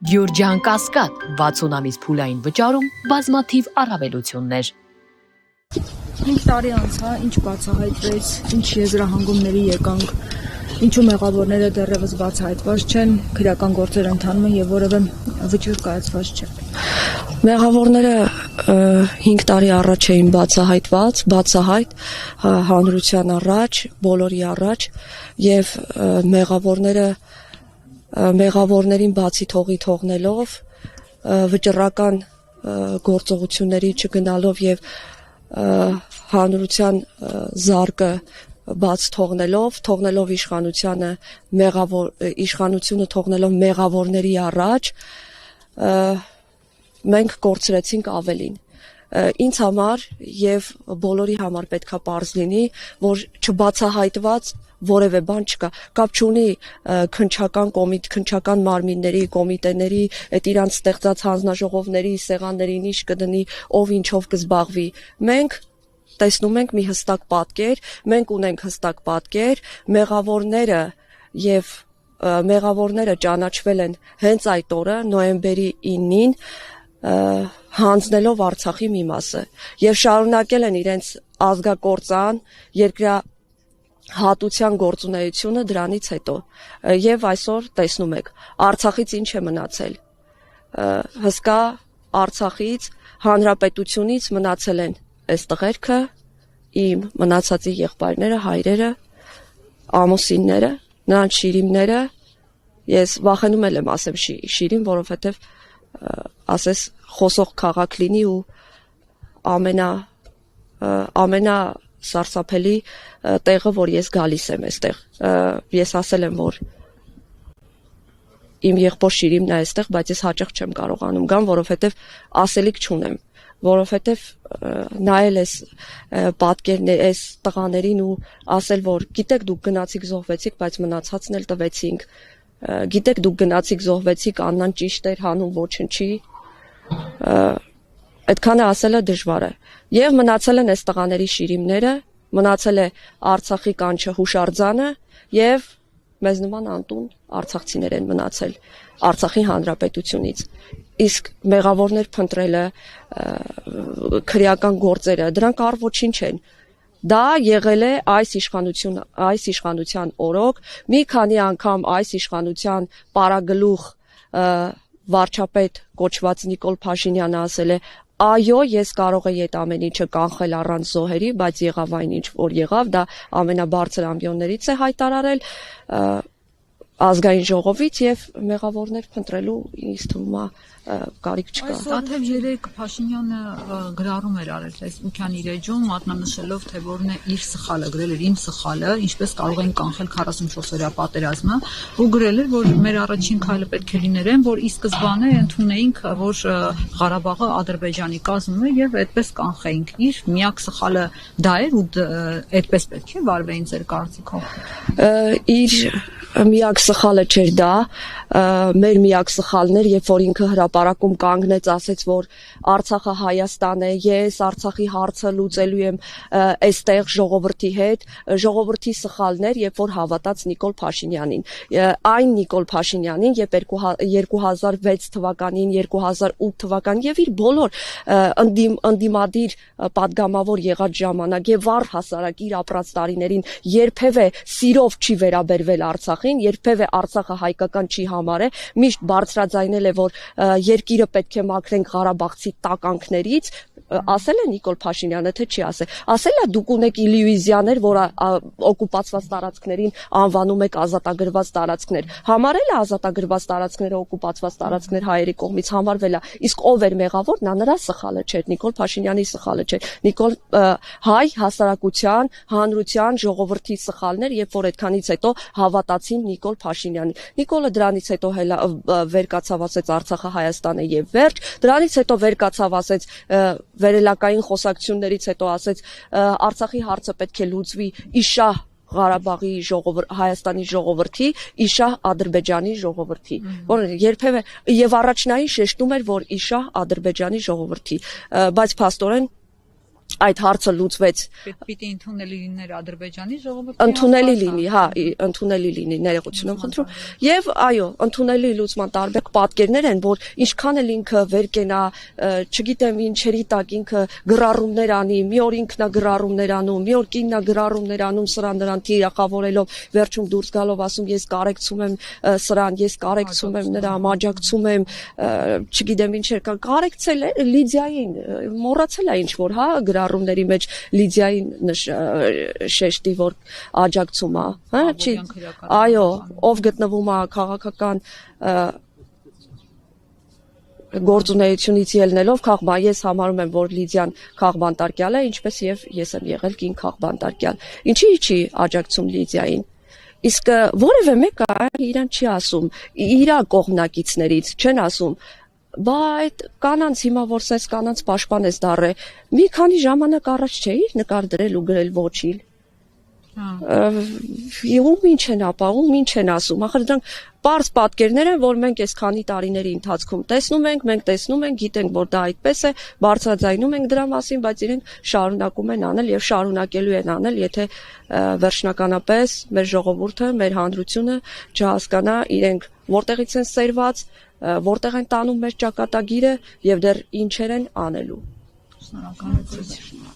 Գյուրջան Կասկադ 60 ամիս փուլային վճարում բազմաթիվ առավելություններ։ 5 տարի անցա, ինչ բացահայտվեց, ինչ եզրահանգումների եկանք, ինչու մեղավորները դեռևս բացահայտված չեն, քրեական գործեր ընթանում են եւ որևէ վճիռ կայացված չէ։ Մեղավորները 5 տարի առաջ էին բացահայտված, բացահայտ հանրության առաջ, բոլորի առաջ եւ մեղավորներին բացի թողի թողնելով, վճռական գործողությունների չգնալով եւ հանրության զարկը բաց թողնելով իշխանությունը թողնելով մեղավորների առաջ, մենք կորցրեցինք ավելին։ Ինձ համար եւ բոլորի համար պետքա պարզ լինի, որ չբացահայտված որևէ բան չկա, կապ չունի քննչական մարմինների, կոմիտեների, այդ իրանց ստեղծած հանձնաժողովների, սեղաններին ինչ կդնի, ով ինչով կզբաղվի։ Մենք տեսնում ենք մի հստակ պատկեր, մենք ունենք հստակ պատկեր, մեղավորները ճանաչվել են հենց այդ օրը, նոյեմբերի 9-ին, հանձնելով Արցախի մի մասը եւ շարունակել են իրենց ազգակործան, երկրահատության գործունեությունը դրանից հետո եւ այսօր տեսնում եք Արցախից ինչ է մնացել, հսկա Արցախից, հանրապետությունից մնացել են այս տղերքը, իմ մնացածի եղբայրները, հայրերը, ամուսինները, նրանց շիրիմները, ես վախենում եմ ասեմ շիրիմ, որովհետեւ ասես խոսող քաղաք լինի ու ամենասարսափելի տեղը, որ ես գալիս եմ այստեղ, ես ասել եմ, որ իմ եղբոր շիրիմն է այստեղ, բայց ես հաճախ չեմ կարողանում գամ, որովհետեւ ասելիք չունեմ, որովհետեւ նայել այս պատկերներ, այս տղաներին ու ասել, որ գիտեք դուք գնացիք զոհվեցիք, բայց մնացածն էլ տվեցինք, գիտեք դուք գնացիք զոհվեցիք, Աննան ճիշտ էր, Հանուն ոչնչի, այդքանը ասելը դժվար է։ Եվ մնացել են այս տղաների շիրիմները, մնացել է Արցախի կանչը հուշարձանը եւ մեզ նման անտուն արցախցիներ են մնացել Արցախի հանրապետությունից։ Իսկ մեղավորներ փնտրելը, քրեական գործերը, դրանք առ ոչինչ են։ Դա եղել է այս իշխանության օրոք, մի քանի անգամ այս իշխանության պարագլուխ վարչապետ կոչված Նիկոլ Փաշինյանը ասել է. այո, ես կարող եի այդ ամեն ինչը կանխել առանց զոհերի, բայց եղավ այն ինչ որ եղավ, դա ամենաբարձր ամբիոններից է հայտարարել ազգային ժողովից եւ մեղավորներ փնտրելու ինձ թվում է կարիք չկա։ Այսօր երեք Փաշինյանը գրառում էր արել Facebook-յան իր էջում, մատնանշելով, թե որն է իր սխալը, գրել էր իմ սխալը, ինչպես կարող են կանխել 44-օրյա պատերազմը, ու գրել էր, որ մեր առաջին քայլը պետք է լիներ այն, որ ի սկզբանե ընդունեինք, որ Ղարաբաղը Ադրբեջանի կազմում է եւ այդպես կանխեինք։ Իր միակ սխալը դա էր ու այդպես պետք է վարվեին ձեր կարծիքով։ Իր միակ սխալը չէր դա, մեր միակ սխալն էր, երբ որ ինքը հրապարակում կանգնեց, ասեց, որ Արցախը Հայաստան է, ես Արցախի հարցը լուծելու եմ այստեղ ժողովրդի հետ, ժողովրդի սխալն էր, երբ որ հավատաց Նիկոլ Փաշինյանին։ Այն Նիկոլ Փաշինյանին, երբ 2006 թվականին, 2008 թվականին եւ իր բոլոր ընդդիմադիր падգամավոր եղած ժամանակ եւ վառ հասարակ իր ապրած տարիներին երբևէ սիրով չի վերաբերվել Արցախին, երբևէ Արցախը հայկական չի համարել, միշտ բարձրաձայնել է, որ երկիրը պետք է մաքրենք Ղարաբաղցի տականքներից, ասել է Նիկոլ Փաշինյանը, թե չի ասել։ Ասել է դուք ունեք իլյուզիաներ, որ օկուպացված տարածքներին անվանում եք ազատագրված տարածքներ։ Համարել է ազատագրված տարածքները օկուպացված տարածքներ հայերի կողմից համարվել է։ Իսկ ով էր մեղավոր, նա նրա սխալը չէր, Նիկոլ Փաշինյանի սխալը չէր։ Հայ հասարակության, հանրության, ժողովրդի սխալն էր, երբ որ այդքանից հետո հավատացին Նիկոլ Փաշինյանին։ Նիկոլը դրանից հետո վերկացավ, ասեց Արցախը Հայաստան է եւ վերջ, դրանից հետո վերկացավ, ասեց վերելակային խոսակցություններից հետո ասեց Արցախի հարցը պետք է լուծվի իշահ Ղարաբաղի Հայաստանի ժողովրդի, իշահ Ադրբեջանի ժողովրդի, որ երբևէ եւ առաջնային շեշտում էր, որ իշահ Ադրբեջանի ժողովրդի, բայց փաստորեն այդ հարցը լուծվեց Պիտի ընդունելի լիներ Ադրբեջանի ժողովուրդը։ ընդունելի լինի, հա, ընդունելի լինի, ներողություն եմ խնդրում։ Եվ այո, ընդունելի լուծման տարբեր պատկերներ են, որ ինչքան էլ ինքը վեր կենա, չգիտեմ ինչերի տակ ինքը գրառումներ անի, մի օր ինքն է գրառումներ անում, մի օր կինն է գրառումներ անում, սրան նրան թիրախավորելով, վերջում դուրս գալով ասում ես կարեկցում եմ սրան, ես կարեկցում եմ նրան, աջակցում եմ, չգիտեմ ինչեր կա, կարեկցել է Լիդիային, մոռացել է ինչ որ, հա, գրառումների մեջ Լիդիային շեշտի որ աջակցում է, հա, չի, այո, ով գտնվում է քաղաքական գործունեությունից ելնելով քաղբան, ես համարում եմ, որ Լիդիան քաղբանտարկյալ է, ինչպես եւ ես եմ եղել կին քաղբանտարկյալ։ Ինչի չի աջակցում Լիդիային։ Իսկ որևէ մեկը իրան չի ասում, իր կողմնակիցներից չեն ասում, բա այդ կանանց հիմա որ սես կանանց պաշտպան ես դառը, մի քանի ժամանակ առաջ չէի նկար դրել ու գրել ոչիլ։ Ում ինչ են ապա, ում ինչ են ասում, ախր դրանք պարզ պատկերներ են, որ մենք այս քանի տարիների ընթացքում տեսնում ենք, մենք տեսնում ենք, գիտենք, որ դա այդպես է, բարձրաձայնում ենք դրա մասին, բայց իրենք շարունակում են անել եւ շարունակելու են անել, եթե վերջնականապես մեր ժողովուրդը, մեր հանրությունը չհասկանա իրենք որտեղից են սերված, որտեղ են տանում մեր ճակատագիրը եւ դեռ ինչեր են անելու։ Շնորհակալություն։